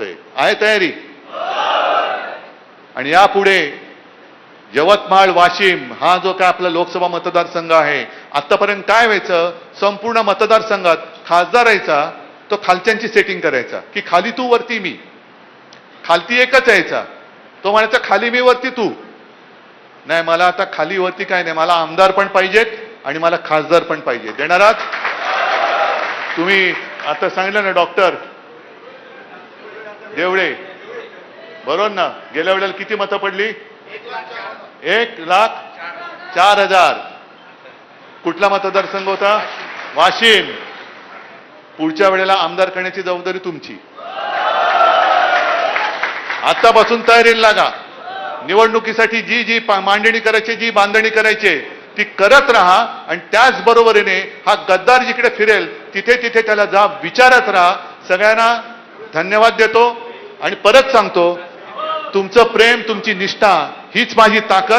सांगतोय. आहे तयारी? आणि यापुढे यवतमाळ वाशिम हा जो काय आपला लोकसभा मतदारसंघ आहे, आतापर्यंत काय व्हायचं, संपूर्ण मतदारसंघात खासदार यायचा तो खालच्यांची सेटिंग करायचा की खाली तू वरती मी, खालती एकच यायचा तो म्हणायचा खाली मी वरती तू. नाही, मला आता खाली वरती काय नाही, मला आमदार पण पाहिजेत आणि मला खासदार पण पाहिजे. देणार आहात तुम्ही? आता सांगितलं ना डॉक्टर देवळे, बरोबर ना? गेल्या वेळेला किती मतं पडली? 1,04,000. कुठला मतदारसंघ होता? वाशिम. पुढच्या वेळेला आमदार करण्याची जबाबदारी तुमची. आतापासून तयारीला लागा. निवडणुकीसाठी जी जी मांडणी करायची, जी बांधणी करायची ती करत राहा आणि त्याच बरोबरीने हा गद्दार जिकडे फिरेल तिथे तिथे त्याला जा विचारत राहा. सगळ्यांना धन्यवाद देतो आणि परत सांगतो, तुमचं प्रेम, तुमची निष्ठा हीच माझी ताकद.